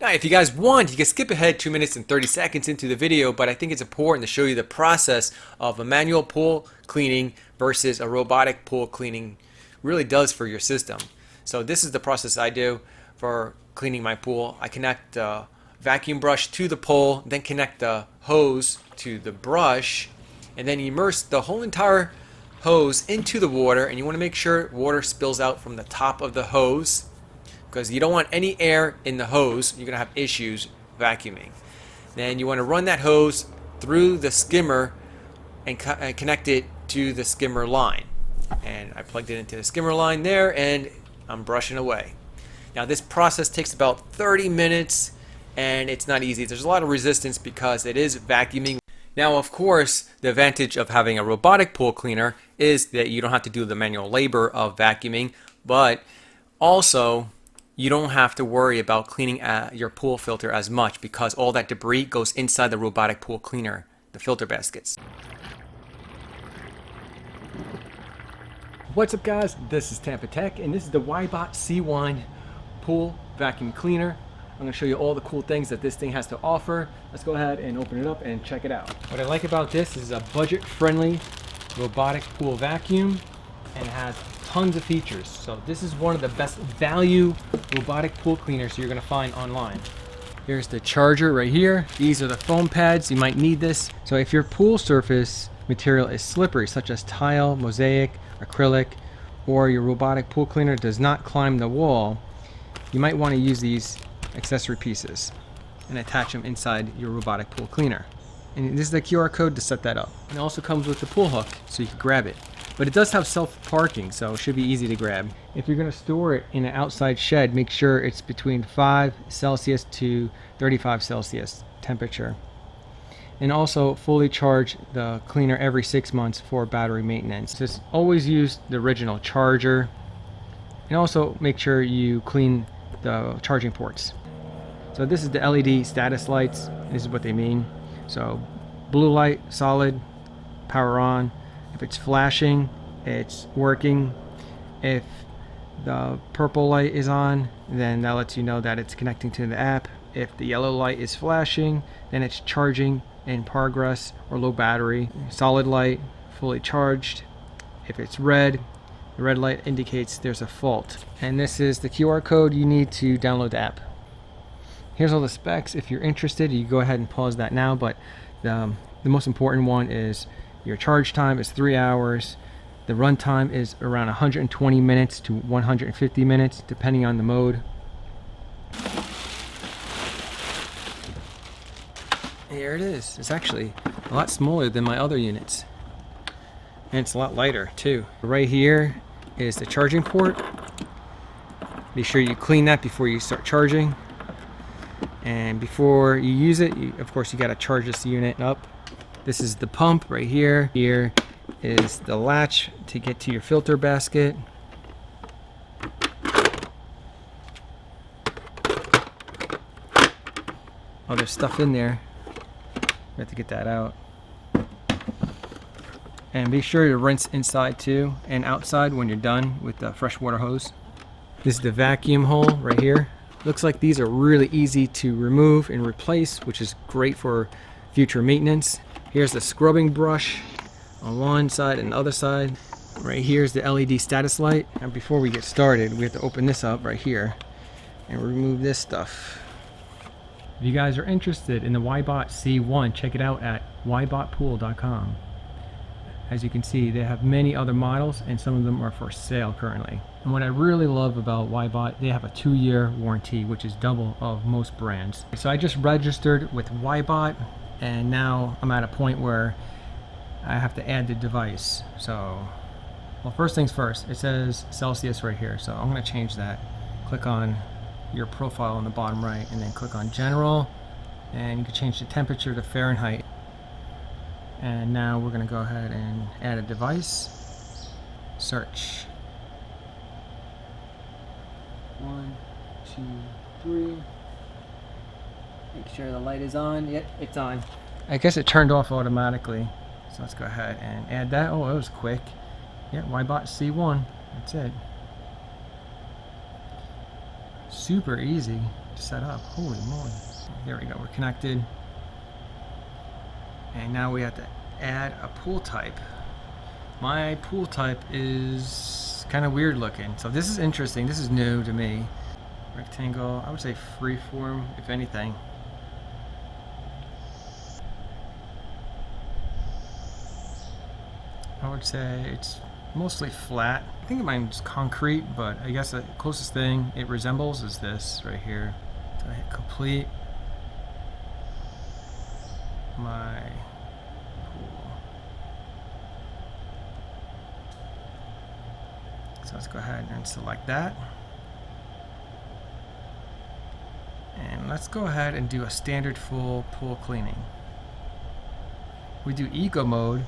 Now, if you guys want, you can skip ahead 2 minutes and 30 seconds into the video, but I think it's important to show you the process of a manual pool cleaning versus a robotic pool cleaning really does for your system. So this is the process I do for cleaning my pool. I connect the vacuum brush to the pole, then connect the hose to the brush, and then immerse the whole entire hose into the water, and you want to make sure water spills out from the top of the hose, because you don't want any air in the hose. You're going to have issues vacuuming. Then you want to run that hose through the skimmer and connect it to the skimmer line. And I plugged it into the skimmer line there, and I'm brushing away. Now this process takes about 30 minutes, and it's not easy. There's a lot of resistance because it is vacuuming. Now, of course, the advantage of having a robotic pool cleaner is that you don't have to do the manual labor of vacuuming, but also you don't have to worry about cleaning your pool filter as much because all that debris goes inside the robotic pool cleaner, the filter baskets. What's up, guys? This is TampaTec, and this is the Wybot C1 Pool Vacuum Cleaner. I'm going to show you all the cool things that this thing has to offer. Let's go ahead and open it up and check it out. What I like about this is a budget-friendly robotic pool vacuum, and it has tons of features. So this is one of the best value robotic pool cleaners you're going to find online. Here's the charger right here. These are the foam pads. You might need this. So if your pool surface material is slippery, such as tile, mosaic, acrylic, or your robotic pool cleaner does not climb the wall, you might want to use these accessory pieces and attach them inside your robotic pool cleaner. And this is the QR code to set that up. It also comes with the pool hook so you can grab it. But it does have self-parking, so it should be easy to grab. If you're going to store it in an outside shed, make sure it's between 5 Celsius to 35 Celsius temperature. And also fully charge the cleaner every 6 months for battery maintenance. Just always use the original charger. And also make sure you clean the charging ports. So this is the LED status lights. This is what they mean. So blue light, solid, power on. If it's flashing, it's working. If the purple light is on, then that lets you know that it's connecting to the app. If the yellow light is flashing, then it's charging in progress or low battery. Solid light, fully charged. If it's red, the red light indicates there's a fault. And this is the QR code you need to download the app. Here's all the specs. If you're interested, you go ahead and pause that now, but the most important one is your charge time is 3 hours. The runtime is around 120 minutes to 150 minutes, depending on the mode. Here it is. It's actually a lot smaller than my other units. And it's a lot lighter too. Right here is the charging port. Be sure you clean that before you start charging. And before you use it, of course, you got to charge this unit up. This is the pump right here. Here is the latch to get to your filter basket. Oh, there's stuff in there. We have to get that out. And be sure to rinse inside too and outside when you're done with the freshwater hose. This is the vacuum hole right here. Looks like these are really easy to remove and replace, which is great for future maintenance. Here's the scrubbing brush on one side and the other side. Right here's the LED status light. And before we get started, we have to open this up right here and remove this stuff. If you guys are interested in the Wybot C1, check it out at wybotpool.com. As you can see, they have many other models, and some of them are for sale currently. And what I really love about Wybot, they have a 2-year warranty, which is double of most brands. So I just registered with Wybot, and now I'm at a point where I have to add the device. So, well, first things first, it says Celsius right here, so I'm going to change that. Click on your profile on the bottom right, and then click on General, and you can change the temperature to Fahrenheit. And now we're going to go ahead and add a device. Search. 1, 2, 3. Make sure the light is on. Yep, it's on. I guess it turned off automatically. So let's go ahead and add that. Oh, that was quick. Yeah, Wybot C1. That's it. Super easy. set up. Holy moly. There we go, we're connected. And now we have to add a pool type. My pool type is kind of weird looking. So this is interesting. This is new to me. Rectangle, I would say freeform, if anything. I would say it's mostly flat. I think mine's concrete, but I guess the closest thing it resembles is this right here. So I hit complete my pool. So let's go ahead and select that. And let's go ahead and do a standard full pool cleaning. We do eco mode.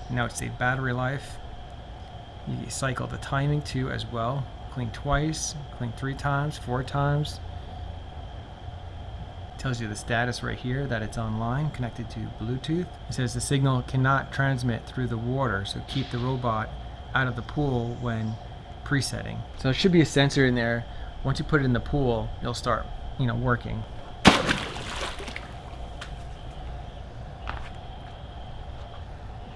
Now it's a battery life. You cycle the timing too as well. Clean twice, clean 3 times, 4 times. It tells you the status right here that it's online, connected to Bluetooth. It says the signal cannot transmit through the water, so keep the robot out of the pool when presetting. So there should be a sensor in there. Once you put it in the pool, it'll start, working.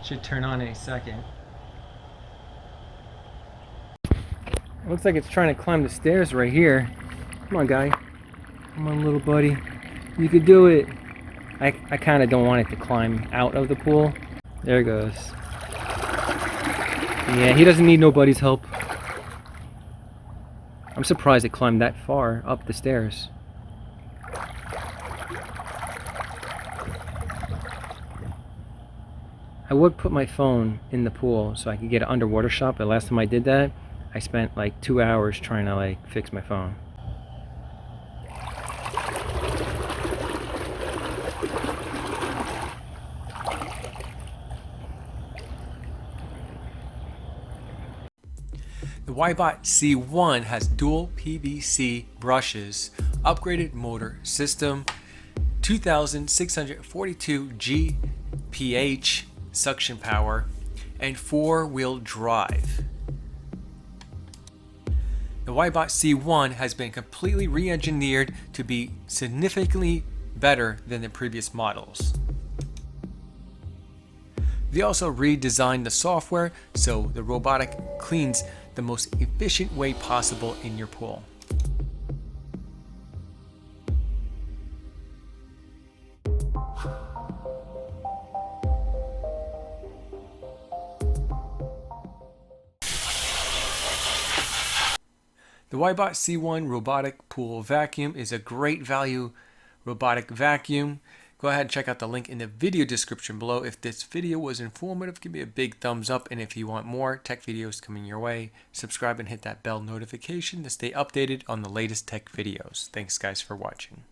Should turn on any second. It looks like it's trying to climb the stairs right here. Come on, guy. Come on, little buddy. You could do it. I kind of don't want it to climb out of the pool. There it goes. Yeah, he doesn't need nobody's help. I'm surprised it climbed that far up the stairs. I would put my phone in the pool so I could get an underwater shot, but last time I did that, I spent like 2 hours trying to fix my phone. The Wybot C1 has dual PVC brushes, upgraded motor system, 2,642 GPH suction power, and 4-wheel drive. The Wybot C1 has been completely re-engineered to be significantly better than the previous models. They also redesigned the software so the Robotic cleans the most efficient way possible in your pool. The Wybot C1 Robotic Pool Vacuum is a great value robotic vacuum. Go ahead and check out the link in the video description below. If this video was informative, give me a big thumbs up. And if you want more tech videos coming your way, subscribe and hit that bell notification to stay updated on the latest tech videos. Thanks guys for watching.